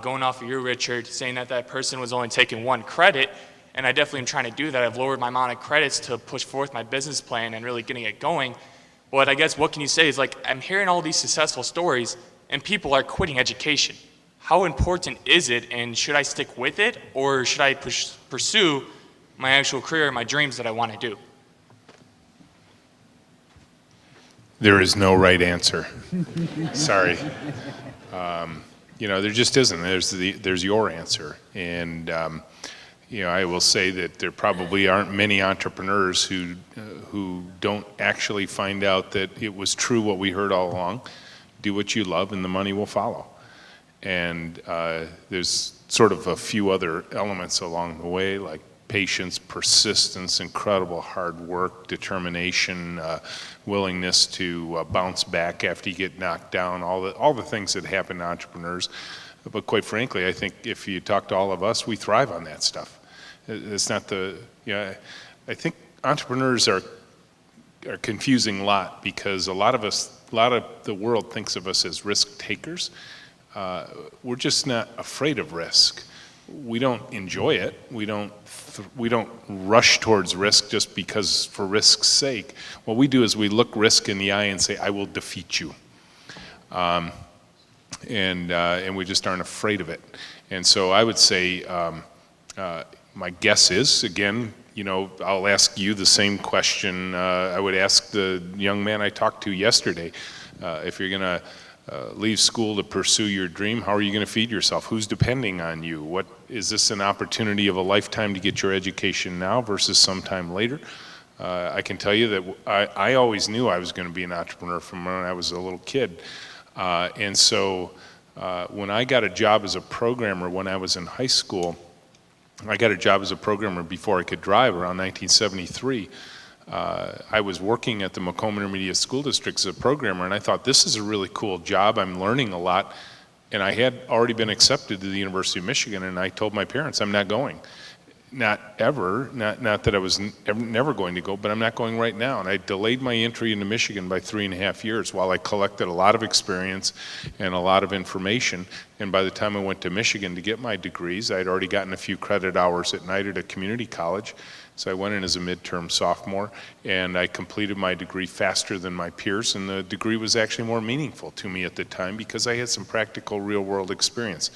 Speaker 9: Going off of you, Richard, saying that person was only taking one credit, and I definitely am trying to do that. I've lowered my amount of credits to push forth my business plan and really getting it going. But I guess what can you say is, like, I'm hearing all these successful stories, and people are quitting education. How important is it, and should I stick with it, or should I pursue my actual career, my dreams that I want to do?
Speaker 2: There is no right answer. Sorry. There just isn't. There's your answer. And, I will say that there probably aren't many entrepreneurs who don't actually find out that it was true what we heard all along. Do what you love and the money will follow. And there's sort of a few other elements along the way, like patience, persistence, incredible hard work, determination, willingness to bounce back after you get knocked down, all the things that happen to entrepreneurs. But quite frankly, I think if you talk to all of us, we thrive on that stuff. It's not I think entrepreneurs are confusing a lot, because a lot of the world thinks of us as risk takers. We're just not afraid of risk. We don't enjoy it. We don't rush towards risk just because for risk's sake. What we do is we look risk in the eye and say, I will defeat you. And we just aren't afraid of it. And so I would say, my guess is, again, I'll ask you the same question I would ask the young man I talked to yesterday. If you're going to leave school to pursue your dream, how are you going to feed yourself? Who's depending on you? Is this an opportunity of a lifetime to get your education now versus sometime later? I can tell you that I always knew I was going to be an entrepreneur from when I was a little kid. And so when I got a job as a programmer when I was in high school, I got a job as a programmer before I could drive around 1973. I was working at the Macomb Intermediate School District as a programmer, and I thought, this is a really cool job. I'm learning a lot. And I had already been accepted to the University of Michigan, and I told my parents, I'm not going. Not ever, not that I was never going to go, but I'm not going right now. And I delayed my entry into Michigan by 3.5 years while I collected a lot of experience and a lot of information. And by the time I went to Michigan to get my degrees, I had already gotten a few credit hours at night at a community college. So I went in as a midterm sophomore, and I completed my degree faster than my peers, and the degree was actually more meaningful to me at the time because I had some practical real-world experience.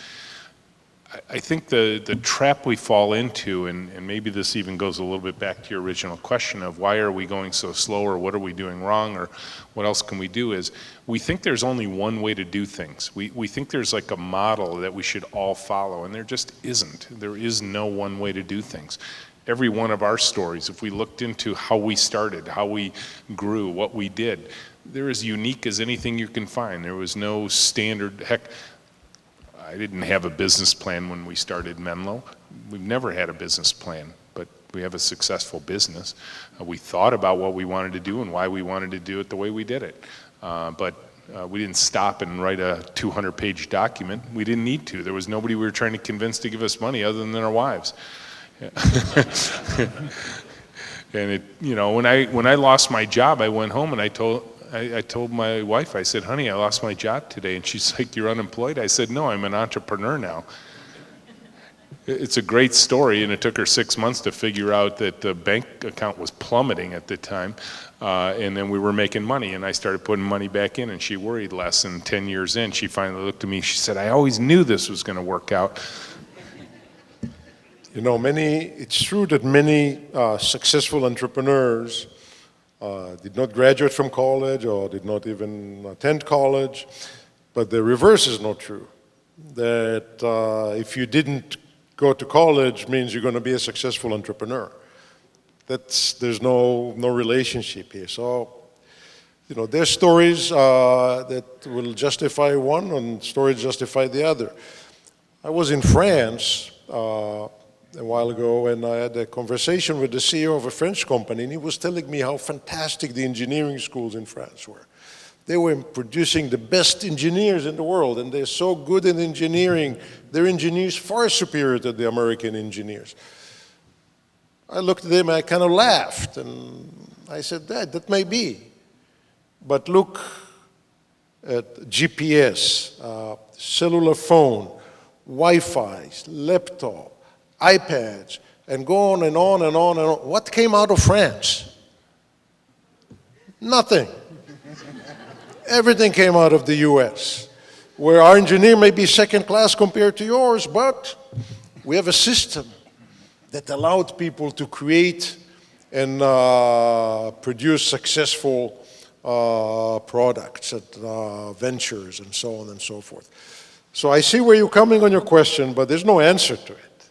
Speaker 2: I think the trap we fall into, and maybe this even goes a little bit back to your original question of why are we going so slow, or what are we doing wrong, or what else can we do, is we think there's only one way to do things. We think there's like a model that we should all follow, and there just isn't. There is no one way to do things. Every one of our stories, if we looked into how we started, how we grew, what we did, they're as unique as anything you can find. There was no standard. Heck, I didn't have a business plan when we started Menlo. We've never had a business plan, but we have a successful business. We thought about what we wanted to do and why we wanted to do it the way we did it. But we didn't stop and write a 200-page document. We didn't need to. There was nobody we were trying to convince to give us money other than our wives. And when I lost my job, I went home and I told my wife, I said, honey, I lost my job today. And she's like, you're unemployed? I said, no, I'm an entrepreneur now. It's a great story, and it took her 6 months to figure out that the bank account was plummeting at the time. And then we were making money, and I started putting money back in, and she worried less. And 10 years in, she finally looked at me, she said, I always knew this was going to work out.
Speaker 1: It's true that many successful entrepreneurs did not graduate from college or did not even attend college, but the reverse is not true. That if you didn't go to college means you're going to be a successful entrepreneur. There's no relationship here. So, there's stories that will justify one and stories justify the other. I was in France a while ago, and I had a conversation with the CEO of a French company, and he was telling me how fantastic the engineering schools in France were. They were producing the best engineers in the world, and they're so good in engineering. Their engineers far superior to the American engineers. I looked at him and I kind of laughed, and I said, Dad, that may be. But look at GPS, cellular phone, Wi-Fi, laptop, iPads, and go on and on and on and on. What came out of France? Nothing. Everything came out of the US, where our engineer may be second class compared to yours, but we have a system that allowed people to create and produce successful products at ventures and so on and so forth. So I see where you're coming on your question, but there's no answer to it.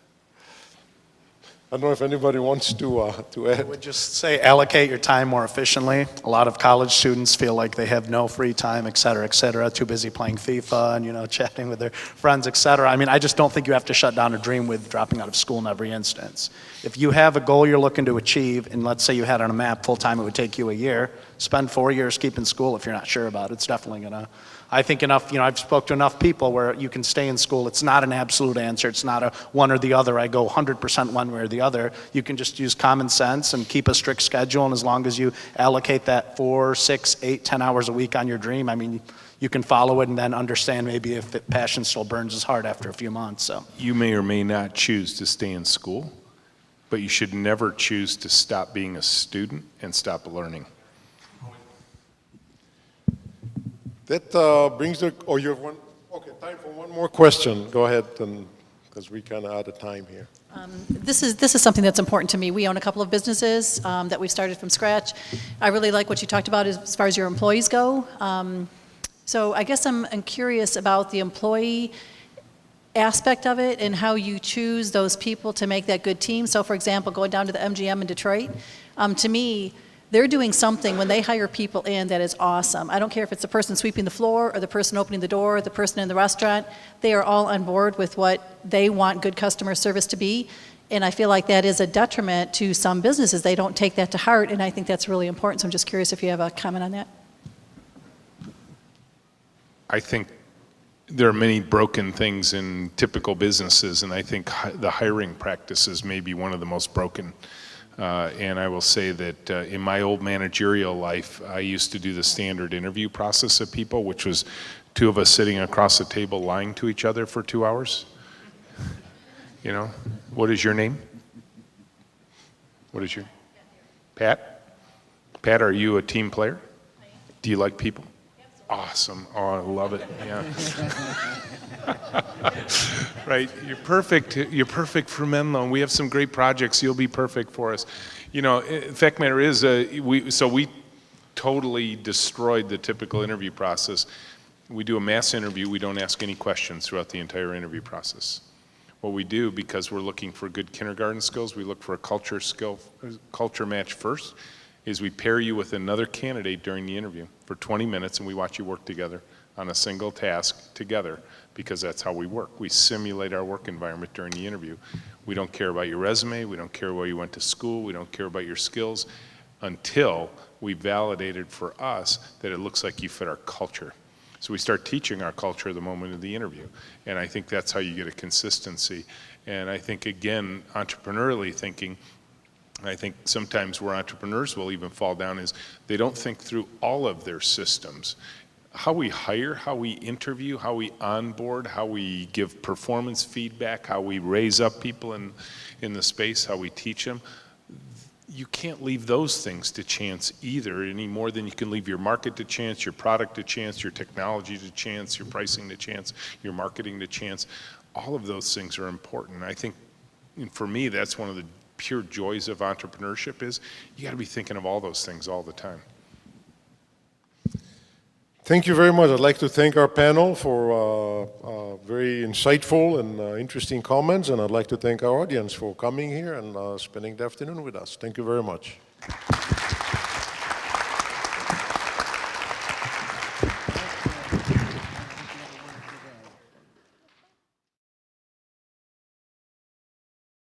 Speaker 1: don't know if anybody wants to
Speaker 5: I
Speaker 1: add.
Speaker 5: would just say allocate your time more efficiently. A lot of college students feel like they have no free time, et cetera, too busy playing FIFA and, chatting with their friends, et cetera. I mean, I just don't think you have to shut down a dream with dropping out of school in every instance. If you have a goal you're looking to achieve, and let's say you had on a map full-time, it would take you a year, spend 4 years keeping school if you're not sure about it. It's definitely gonna, I think enough, I've spoke to enough people where you can stay in school. It's not an absolute answer. It's not a one or the other. I go 100% one way or the other. You can just use common sense and keep a strict schedule, and as long as you allocate that 4, 6, 8, 10 hours a week on your dream, I mean, you can follow it and then understand maybe if the passion still burns as hard after a few months. So
Speaker 2: You may or may not choose to stay in school, but you should never choose to stop being a student and stop learning.
Speaker 1: That brings the, oh, you have one? Okay, time for one more question. Go ahead, because we kind of out of time here.
Speaker 10: This is something that's important to me. We own a couple of businesses that we've started from scratch. I really like what you talked about as far as your employees go. So I guess I'm curious about the employee aspect of it and how you choose those people to make that good team. So for example, going down to the MGM in Detroit, to me, they're doing something when they hire people in that is awesome. I don't care if it's the person sweeping the floor or the person opening the door, or the person in the restaurant. They are all on board with what they want good customer service to be. And I feel like that is a detriment to some businesses. They don't take that to heart, and I think that's really important. So I'm just curious if you have a comment on that.
Speaker 2: I think there are many broken things in typical businesses, and I think the hiring practices may be one of the most broken. And I will say that in my old managerial life, I used to do the standard interview process of people, which was 2 of us sitting across the table lying to each other for 2 hours. What is your name? What is your? Pat? Pat, are you a team player? Do you like people? Awesome. Oh, I love it. Yeah. Right. You're perfect. You're perfect for Menlo. We have some great projects. You'll be perfect for us. Fact matter is, we totally destroyed the typical interview process. We do a mass interview. We don't ask any questions throughout the entire interview process. What we do, because we're looking for good kindergarten skills, we look for a culture match first, is we pair you with another candidate during the interview for 20 minutes, and we watch you work together on a single task together, because that's how we work. We simulate our work environment during the interview. We don't care about your resume, we don't care where you went to school, we don't care about your skills, until we validated for us that it looks like you fit our culture. So we start teaching our culture the moment of the interview, and I think that's how you get a consistency. And I think, again, entrepreneurially thinking, I think sometimes where entrepreneurs will even fall down is they don't think through all of their systems. How we hire, how we interview, how we onboard, how we give performance feedback, how we raise up people in the space, how we teach them. You can't leave those things to chance either, any more than you can leave your market to chance, your product to chance, your technology to chance, your pricing to chance, your marketing to chance. All of those things are important. I think, and for me, that's one of the pure joys of entrepreneurship is you got to be thinking of all those things all the time.
Speaker 1: Thank you very much. I'd like to thank our panel for very insightful and interesting comments, and I'd like to thank our audience for coming here and spending the afternoon with us. Thank you very much.